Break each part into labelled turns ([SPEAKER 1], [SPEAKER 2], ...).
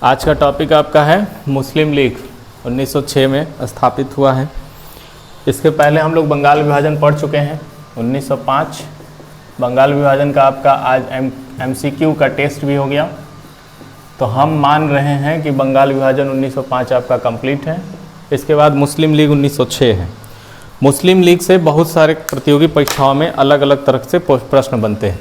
[SPEAKER 1] आज का टॉपिक आपका है मुस्लिम लीग 1906 में स्थापित हुआ है। इसके पहले हम लोग बंगाल विभाजन पढ़ चुके हैं 1905। बंगाल विभाजन का आपका आज MCQ का टेस्ट भी हो गया। तो हम मान रहे हैं कि बंगाल विभाजन 1905 आपका कंप्लीट है। इसके बाद मुस्लिम लीग 1906 है। मुस्लिम लीग से बहुत सारे प्रतियोगी परीक्षाओं में अलग अलग तरह से प्रश्न बनते हैं।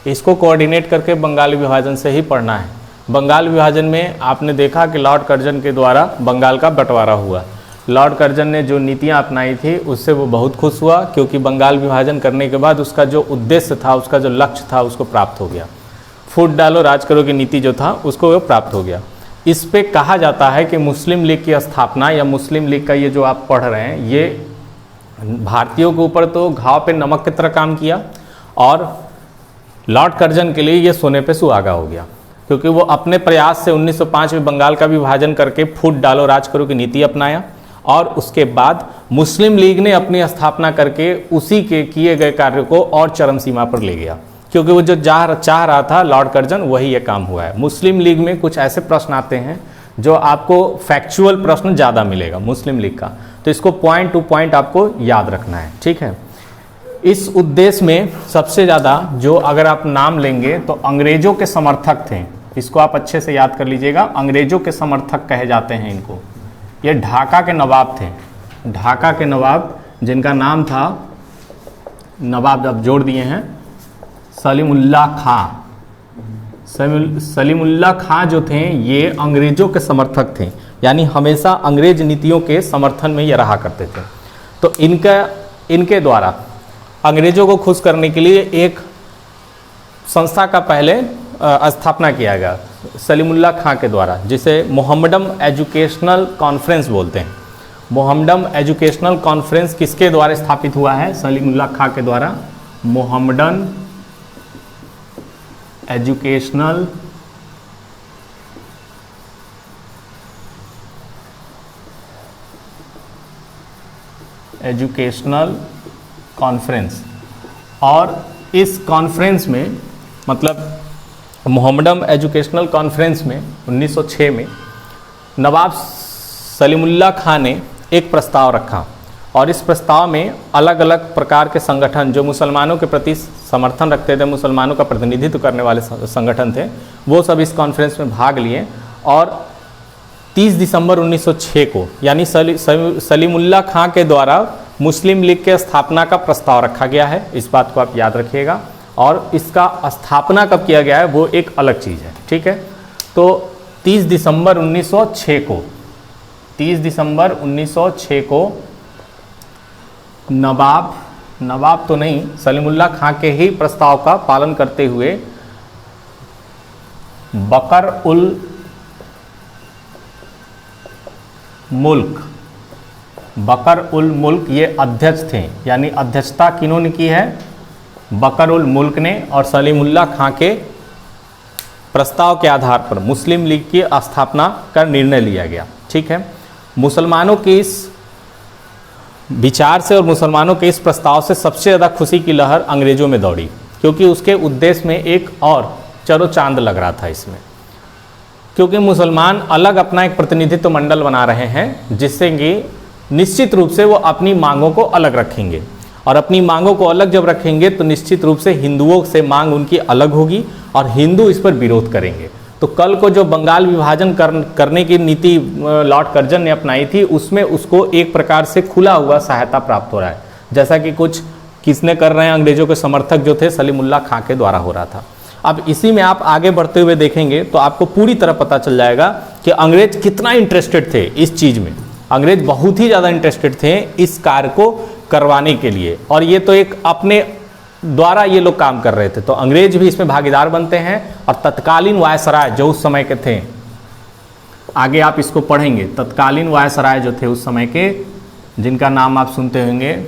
[SPEAKER 1] इसको कोऑर्डिनेट करके बंगाल विभाजन से ही पढ़ना है। बंगाल विभाजन में आपने देखा कि लॉर्ड कर्जन के द्वारा बंगाल का बंटवारा हुआ। लॉर्ड कर्जन ने जो नीतियां अपनाई थी उससे वो बहुत खुश हुआ, क्योंकि बंगाल विभाजन करने के बाद उसका जो उद्देश्य था, उसका जो लक्ष्य था, उसको प्राप्त हो गया। फूट डालो राज करो की नीति जो था उसको वो प्राप्त हो गया। इस पे कहा जाता है कि मुस्लिम लीग की स्थापना या मुस्लिम लीग का ये जो आप पढ़ रहे हैं, ये भारतीयों के ऊपर तो घाव पे नमक की तरह काम किया और लॉर्ड कर्जन के लिए ये सोने पे सुहागा हो गया, क्योंकि वो अपने प्रयास से 1905 में बंगाल का विभाजन करके फूट डालो राज करो की नीति अपनाया और उसके बाद मुस्लिम लीग ने अपनी स्थापना करके उसी के किए गए कार्य को और चरम सीमा पर ले गया, क्योंकि वो जो चाह रहा था लॉर्ड कर्जन, वही ये काम हुआ है। मुस्लिम लीग में कुछ ऐसे प्रश्न आते हैं जो आपको फैक्चुअल प्रश्न ज़्यादा मिलेगा मुस्लिम लीग का, तो इसको पॉइंट टू पॉइंट आपको याद रखना है, ठीक है। इस उद्देश्य में सबसे ज़्यादा जो अगर आप नाम लेंगे तो अंग्रेजों के समर्थक थे, इसको आप अच्छे से याद कर लीजिएगा। अंग्रेजों के समर्थक कहे जाते हैं इनको। ये ढाका के नवाब थे। ढाका के नवाब जिनका नाम था, नवाब अब जोड़ दिए हैं, सलीमुल्लाह खां। सलीमुल्लाह खां जो थे ये अंग्रेजों के समर्थक थे, यानी हमेशा अंग्रेज नीतियों के समर्थन में ये रहा करते थे। तो इनके द्वारा अंग्रेजों को खुश करने के लिए एक संस्था का पहले स्थापना किया गया सलीमुल्लाह खां के द्वारा, जिसे मोहम्मडन एजुकेशनल कॉन्फ्रेंस बोलते हैं। मोहम्मडन एजुकेशनल कॉन्फ्रेंस किसके द्वारा स्थापित हुआ है? सलीमुल्लाह खां के द्वारा। Mohammedan educational conference. और इस कॉन्फ्रेंस में मतलब मोहम्मडन एजुकेशनल कॉन्फ्रेंस में 1906 में नवाब सलीमुल्लाह खां ने एक प्रस्ताव रखा और इस प्रस्ताव में अलग अलग प्रकार के संगठन जो मुसलमानों के प्रति समर्थन रखते थे, मुसलमानों का प्रतिनिधित्व करने वाले संगठन थे, वो सब इस कॉन्फ्रेंस में भाग लिए। और 30 दिसंबर 1906 को, यानी सलीमुल्लाह खां के द्वारा मुस्लिम लीग के स्थापना का प्रस्ताव रखा गया है। इस बात को आप याद रखिएगा। और इसका स्थापना कब किया गया है वो एक अलग चीज़ है, ठीक है। तो 30 दिसंबर 1906 को, 30 दिसंबर 1906 को नवाब तो नहीं, सलीमुल्लाह खां के ही प्रस्ताव का पालन करते हुए बकर उल मुल्क ये अध्यक्ष थे, यानी अध्यक्षता किन्होंने की है? बकर उल मुल्क ने। और सलीमुल्लाह खां के प्रस्ताव के आधार पर मुस्लिम लीग की स्थापना का निर्णय लिया गया, ठीक है। मुसलमानों के इस विचार से और मुसलमानों के इस प्रस्ताव से सबसे ज़्यादा खुशी की लहर अंग्रेजों में दौड़ी, क्योंकि उसके उद्देश्य में एक और चरो चांद लग रहा था इसमें, क्योंकि मुसलमान अलग अपना एक प्रतिनिधित्व मंडल बना रहे हैं, जिससे कि निश्चित रूप से वो अपनी मांगों को अलग रखेंगे। और अपनी मांगों को अलग जब रखेंगे तो निश्चित रूप से हिंदुओं से मांग उनकी अलग होगी और हिंदू इस पर विरोध करेंगे। तो कल को जो बंगाल विभाजन करने की नीति लॉर्ड कर्जन ने अपनाई थी, उसमें उसको एक प्रकार से खुला हुआ सहायता प्राप्त हो रहा है, जैसा कि कुछ किसने कर रहे हैं, अंग्रेजों के समर्थक जो थे सलीमुल्लाह खां के द्वारा हो रहा था। अब इसी में आप आगे बढ़ते हुए देखेंगे तो आपको पूरी तरह पता चल जाएगा कि अंग्रेज कितना इंटरेस्टेड थे इस चीज़ में। अंग्रेज बहुत ही ज़्यादा इंटरेस्टेड थे इस कार्य को करवाने के लिए, और ये तो एक अपने द्वारा ये लोग काम कर रहे थे, तो अंग्रेज भी इसमें भागीदार बनते हैं। और तत्कालीन वायसराय जो उस समय के थे, आगे आप इसको पढ़ेंगे, तत्कालीन वायसराय जो थे उस समय के, जिनका नाम आप सुनते होंगे,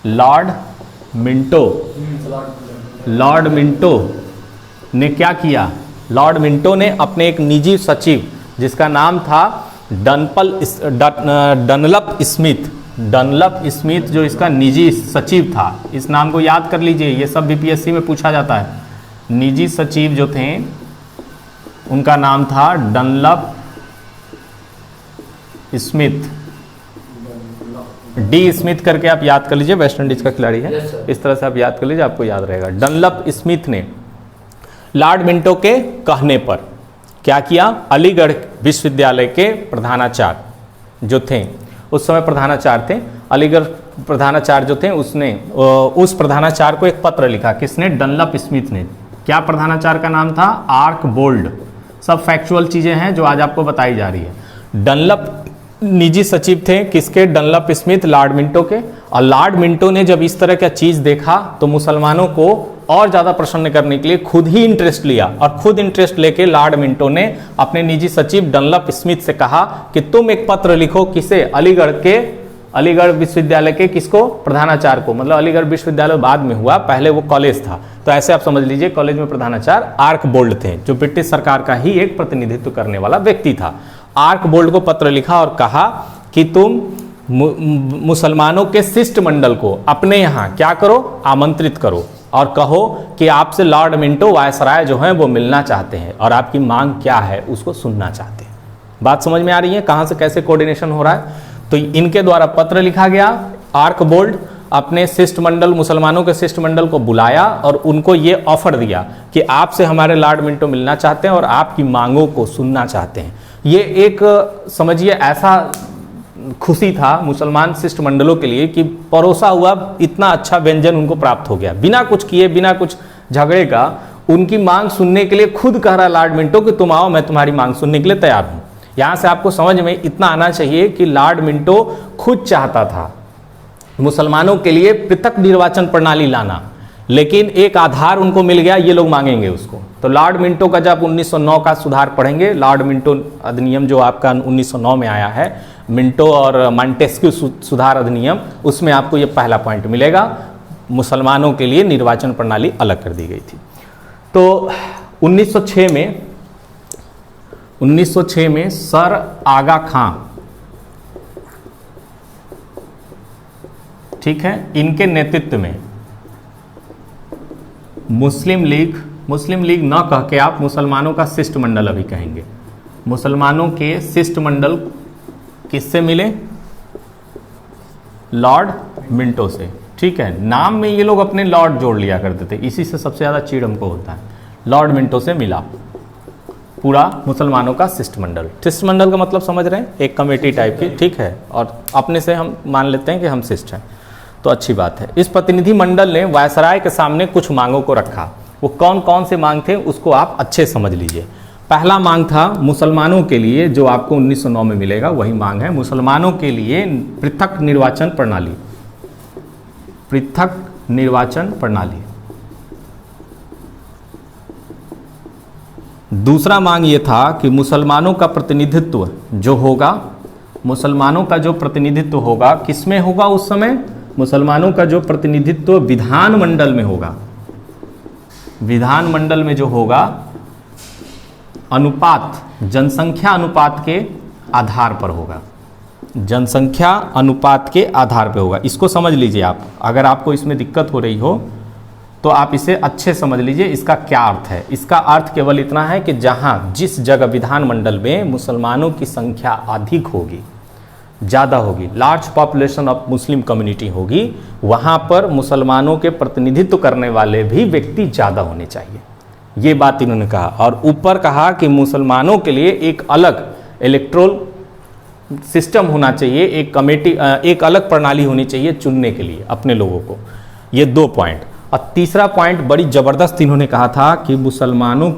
[SPEAKER 1] लॉर्ड मिंटो ने क्या किया? लॉर्ड मिंटो ने अपने एक निजी सचिव जिसका नाम था डनलप स्मिथ जो इसका निजी सचिव था, इस नाम को याद कर लीजिए, ये सब बीपीएससी में पूछा जाता है। निजी सचिव जो थे उनका नाम था डनलप स्मिथ। डी स्मिथ करके आप याद कर लीजिए, वेस्ट इंडीज का खिलाड़ी है। इस तरह से आप याद कर लीजिए, आपको याद रहेगा। डनलप स्मिथ ने लॉर्ड मिंटो के कहने पर क्या किया, अलीगढ़ विश्वविद्यालय के प्रधानाचार्य जो थे, उस समय प्रधानाचार्य थे, अलीगढ़ प्रधानाचार्य जो थे, उसने उस प्रधानाचार्य को एक पत्र लिखा। किसने? डनलप स्मिथ ने। क्या प्रधानाचार्य का नाम था? आर्कबोल्ड। सब फैक्चुअल चीजें हैं जो आज आपको बताई जा रही है। डनलप निजी सचिव थे किसके? डनलप स्मिथ, लॉर्ड मिंटो के। और लॉर्ड मिंटो ने जब इस तरह का चीज देखा तो मुसलमानों को और ज्यादा प्रसन्न करने के लिए खुद ही इंटरेस्ट लिया, और खुद इंटरेस्ट लेके लॉर्ड मिंटो ने अपने निजी सचिव डनलप स्मिथ से कहा कि तुम एक पत्र लिखो। किसे? अलीगढ़ विश्वविद्यालय के किसको? प्रधानाचार्य को। मतलब अलीगढ़ विश्वविद्यालय बाद में हुआ, पहले वो कॉलेज था। तो ऐसे आप समझ लीजिए, कॉलेज में प्रधानाचार्य आर्कबोल्ड थे, जो ब्रिटिश सरकार का ही एक प्रतिनिधित्व करने वाला व्यक्ति था। आर्कबोल्ड को पत्र लिखा और कहा कि तुम मुसलमानों के शिष्टमंडल को अपने यहाँ क्या करो, आमंत्रित करो और कहो कि आपसे लॉर्ड मिंटो वायसराय जो हैं वो मिलना चाहते हैं और आपकी मांग क्या है उसको सुनना चाहते हैं। बात समझ में आ रही है कहाँ से कैसे कोऑर्डिनेशन हो रहा है? तो इनके द्वारा पत्र लिखा गया। आर्कबोल्ड अपने शिष्टमंडल, मुसलमानों के शिष्टमंडल को बुलाया और उनको ये ऑफर दिया कि आपसे हमारे लॉर्ड मिंटो मिलना चाहते हैं और आपकी मांगों को सुनना चाहते हैं। ये एक समझिए ऐसा खुशी था मुसलमान शिष्टमंडलों के लिए कि परोसा हुआ इतना अच्छा व्यंजन उनको प्राप्त हो गया, बिना कुछ किए, बिना कुछ झगड़े का। उनकी मांग सुनने के लिए खुद कह रहा लॉर्ड मिंटो कि तुम आओ, मैं तुम्हारी मांग सुनने के लिए तैयार हूं। यहां से आपको समझ में इतना आना चाहिए कि लॉर्ड मिंटो खुद चाहता था मुसलमानों के लिए पृथक निर्वाचन प्रणाली लाना, लेकिन एक आधार उनको मिल गया, ये लोग मांगेंगे उसको। तो लॉर्ड मिंटो का जब 1909 का सुधार पढ़ेंगे, लॉर्ड मिंटो अधिनियम जो आपका 1909 में आया है, मिंटो और मॉन्टेस्क्यू सुधार अधिनियम, उसमें आपको ये पहला पॉइंट मिलेगा, मुसलमानों के लिए निर्वाचन प्रणाली अलग कर दी गई थी। तो 1906 में सर आगा खां, ठीक है, इनके नेतृत्व में मुस्लिम लीग न कह के आप मुसलमानों का शिष्टमंडल अभी कहेंगे। मुसलमानों के शिष्टमंडल किससे मिले? लॉर्ड मिंटो से। ठीक है, नाम में ये लोग अपने लॉर्ड जोड़ लिया करते थे, इसी से सबसे ज्यादा चीड़ हमको होता है। लॉर्ड मिंटो से मिला पूरा मुसलमानों का शिष्टमंडल। शिष्टमंडल का मतलब समझ रहे हैं? एक कमेटी टाइप की, ठीक है, और अपने से हम मान लेते हैं कि हम शिष्ट हैं, तो अच्छी बात है। इस प्रतिनिधि मंडल ने वायसराय के सामने कुछ मांगों को रखा। वो कौन कौन से मांग थे उसको आप अच्छे समझ लीजिए। पहला मांग था मुसलमानों के लिए, जो आपको 1909 में मिलेगा वही मांग है, मुसलमानों के लिए पृथक निर्वाचन प्रणाली। पृथक निर्वाचन प्रणाली। दूसरा मांग ये था कि मुसलमानों का प्रतिनिधित्व जो होगा, मुसलमानों का जो प्रतिनिधित्व होगा किसमें होगा उस समय? मुसलमानों का जो प्रतिनिधित्व विधानमंडल में होगा। विधानमंडल में जो होगा अनुपात, जनसंख्या अनुपात के आधार पर होगा। जनसंख्या अनुपात के आधार पर होगा। इसको समझ लीजिए आप, अगर आपको इसमें दिक्कत हो रही हो तो आप इसे अच्छे समझ लीजिए। इसका क्या अर्थ है? इसका अर्थ केवल इतना है कि जहां जिस जगह विधानमंडल में मुसलमानों की संख्या अधिक होगी, ज़्यादा होगी, large population of Muslim community होगी, वहां पर मुसलमानों के प्रतिनिधित्व करने वाले भी व्यक्ति ज़्यादा होने चाहिए। ये बात इन्होंने कहा। और ऊपर कहा कि मुसलमानों के लिए एक अलग इलेक्ट्रोल सिस्टम होना चाहिए, एक कमेटी, एक अलग प्रणाली होनी चाहिए चुनने के लिए अपने लोगों को। ये 2 पॉइंट। और तीसरा पॉइंट बड़ी जबरदस्त इन्होंने कहा था कि मुसलमानों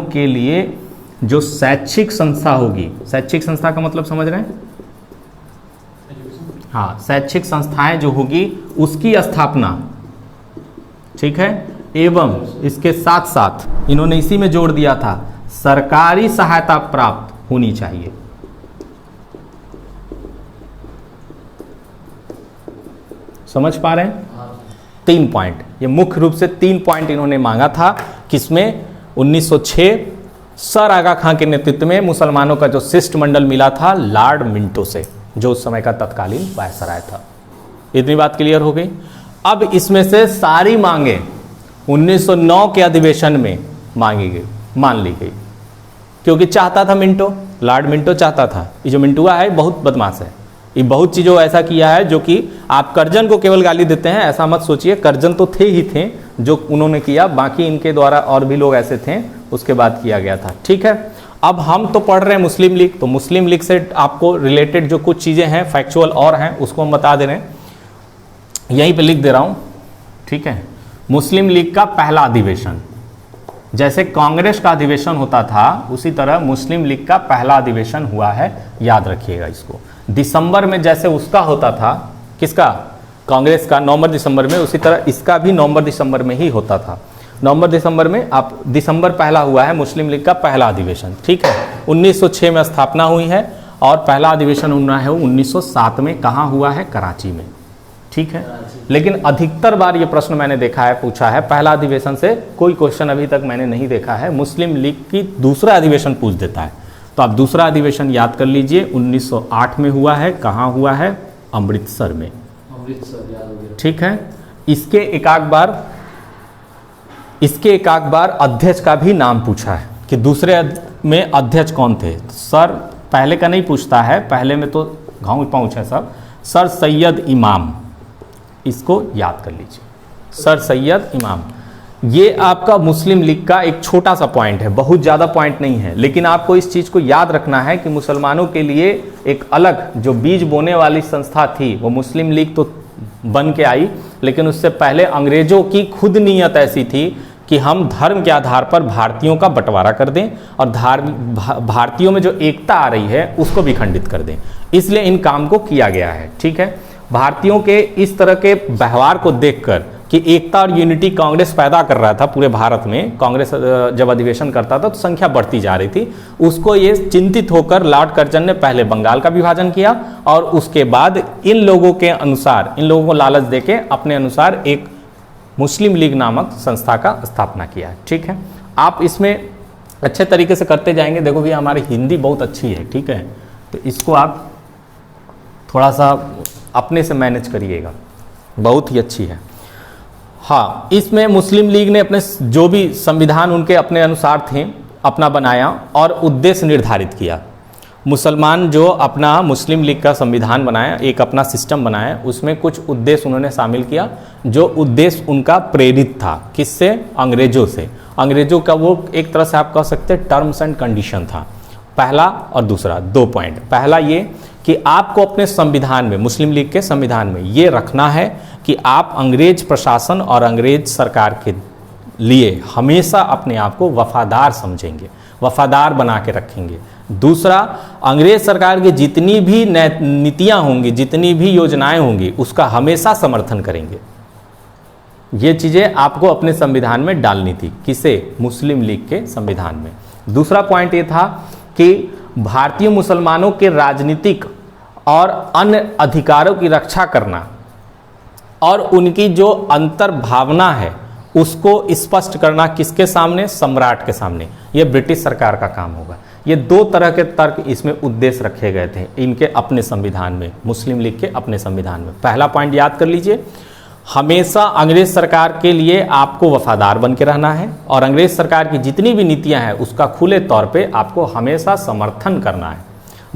[SPEAKER 1] के लिए जो शैक्षिक संस्था होगी, शैक्षिक संस्था का मतलब समझ रहे हैं? हाँ, शैक्षिक संस्थाएं जो होगी उसकी स्थापना, ठीक है, एवं इसके साथ साथ इन्होंने इसी में जोड़ दिया था सरकारी सहायता प्राप्त होनी चाहिए। समझ पा रहे हैं? 3 पॉइंट, ये मुख्य रूप से 3 पॉइंट इन्होंने मांगा था। किसमें? 1906 सर आगा खां के नेतृत्व में मुसलमानों का जो शिष्टमंडल मिला था लॉर्ड मिंटो से, जो उस समय का तत्कालीन वायसराय था। इतनी बात क्लियर हो गई। अब इसमें से सारी मांगे 1909 के अधिवेशन में मान ली गई, क्योंकि चाहता था मिंटो, लॉर्ड मिंटो चाहता था। ये जो मिंटुआ है बहुत बदमाश है, ये बहुत चीज़ों ऐसा किया है जो कि आप कर्जन को केवल गाली देते हैं, ऐसा मत सोचिए। कर्जन तो थे ही थे जो उन्होंने किया, बाकी इनके द्वारा और भी लोग ऐसे थे, उसके बाद किया गया था। ठीक है, अब हम तो पढ़ रहे हैं मुस्लिम लीग, तो मुस्लिम लीग से आपको रिलेटेड जो कुछ चीज़ें हैं फैक्चुअल और हैं उसको हम बता दे रहे हैं, यहीं पे लिख दे रहा हूँ। ठीक है, मुस्लिम लीग का पहला अधिवेशन, जैसे कांग्रेस का अधिवेशन होता था उसी तरह मुस्लिम लीग का पहला अधिवेशन हुआ है, याद रखिएगा इसको। दिसंबर में जैसे उसका होता था, किसका, कांग्रेस का नवंबर दिसंबर में, उसी तरह इसका भी नवंबर दिसंबर में ही होता था। नवंबर दिसंबर में, आप दिसंबर पहला हुआ है मुस्लिम लीग का पहला अधिवेशन। ठीक है, 1906 में स्थापना हुई है और पहला अधिवेशन हुआ है 1907 में। कहाँ हुआ है, कराची में। ठीक है, लेकिन अधिकतर बार ये प्रश्न मैंने देखा है, पूछा है, पहला अधिवेशन से कोई क्वेश्चन अभी तक मैंने नहीं देखा है। मुस्लिम लीग की दूसरा अधिवेशन पूछ देता है, तो आप दूसरा अधिवेशन याद कर लीजिए, 1908 में हुआ है। कहाँ हुआ है, अमृतसर में। ठीक है, इसके एक आध बार अध्यक्ष का भी नाम पूछा है कि दूसरे में अध्यक्ष कौन थे। सर पहले का नहीं पूछता है, पहले में तो गाँव पहुँच है सर सैयद इमाम, इसको याद कर लीजिए, सर सैयद इमाम। ये आपका मुस्लिम लीग का एक छोटा सा पॉइंट है, बहुत ज़्यादा पॉइंट नहीं है, लेकिन आपको इस चीज़ को याद रखना है कि मुसलमानों के लिए एक अलग जो बीज बोने वाली संस्था थी, वो मुस्लिम लीग तो बन के आई, लेकिन उससे पहले अंग्रेज़ों की खुद नीयत ऐसी थी कि हम धर्म के आधार पर भारतीयों का बंटवारा कर दें और भारतीयों में जो एकता आ रही है उसको भी खंडित कर दें, इसलिए इन काम को किया गया है। ठीक है, भारतीयों के इस तरह के व्यवहार को देखकर कि एकता और यूनिटी कांग्रेस पैदा कर रहा था पूरे भारत में, कांग्रेस जब अधिवेशन करता था तो संख्या बढ़ती जा रही थी, उसको ये चिंतित होकर लॉर्ड कर्जन ने पहले बंगाल का विभाजन किया और उसके बाद इन लोगों के अनुसार, इन लोगों को लालच देके अपने अनुसार एक मुस्लिम लीग नामक संस्था का स्थापना किया है। ठीक है, आप इसमें अच्छे तरीके से करते जाएंगे। देखो भैया हमारी हिंदी बहुत अच्छी है, ठीक है, तो इसको आप थोड़ा सा अपने से मैनेज करिएगा, बहुत ही अच्छी है। हाँ, इसमें मुस्लिम लीग ने अपने जो भी संविधान उनके अपने अनुसार थे अपना बनाया और उद्देश्य निर्धारित किया। मुसलमान जो अपना मुस्लिम लीग का संविधान बनाया, एक अपना सिस्टम बनाया, उसमें कुछ उद्देश्य उन्होंने शामिल किया, जो उद्देश्य उनका प्रेरित था, किससे, अंग्रेजों से। अंग्रेजों का वो एक तरह से आप कह सकते हैं टर्म्स एंड कंडीशन था। पहला और दूसरा 2 पॉइंट, पहला ये कि आपको अपने संविधान में, मुस्लिम लीग के संविधान में ये रखना है कि आप अंग्रेज प्रशासन और अंग्रेज सरकार के लिए हमेशा अपने आप को वफादार समझेंगे, वफादार बना के रखेंगे। दूसरा, अंग्रेज सरकार की जितनी भी नीतियां होंगी, जितनी भी योजनाएं होंगी, उसका हमेशा समर्थन करेंगे। ये चीज़ें आपको अपने संविधान में डालनी थी, किसे, मुस्लिम लीग के संविधान में। दूसरा पॉइंट ये था कि भारतीय मुसलमानों के राजनीतिक और अन्य अधिकारों की रक्षा करना और उनकी जो अंतर भावना है उसको स्पष्ट करना, किसके सामने, सम्राट के सामने। ये ब्रिटिश सरकार का काम होगा। ये 2 तरह के तर्क इसमें उद्देश्य रखे गए थे इनके अपने संविधान में, मुस्लिम लीग के अपने संविधान में। पहला पॉइंट याद कर लीजिए, हमेशा अंग्रेज सरकार के लिए आपको वफादार बन के रहना है और अंग्रेज सरकार की जितनी भी नीतियां हैं उसका खुले तौर पे आपको हमेशा समर्थन करना है।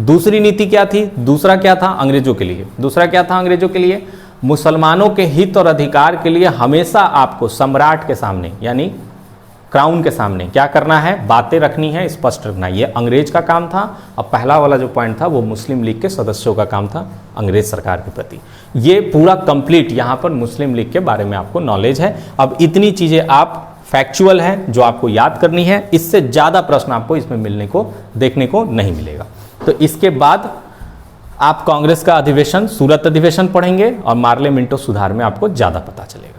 [SPEAKER 1] दूसरी नीति क्या थी, दूसरा क्या था अंग्रेजों के लिए, दूसरा क्या था अंग्रेजों के लिए, मुसलमानों के हित और अधिकार के लिए हमेशा आपको सम्राट के सामने यानी क्राउन के सामने क्या करना है, बातें रखनी है, स्पष्ट रखना। ये अंग्रेज का काम था। अब पहला वाला जो पॉइंट था वो मुस्लिम लीग के सदस्यों का काम था अंग्रेज सरकार के प्रति। ये पूरा कंप्लीट यहाँ पर मुस्लिम लीग के बारे में आपको नॉलेज है। अब इतनी चीज़ें आप फैक्चुअल हैं जो आपको याद करनी है, इससे ज़्यादा प्रश्न आपको इसमें मिलने को देखने को नहीं मिलेगा। तो इसके बाद आप कांग्रेस का अधिवेशन, सूरत अधिवेशन पढ़ेंगे और मार्ले मिंटो सुधार में आपको ज़्यादा पता चलेगा।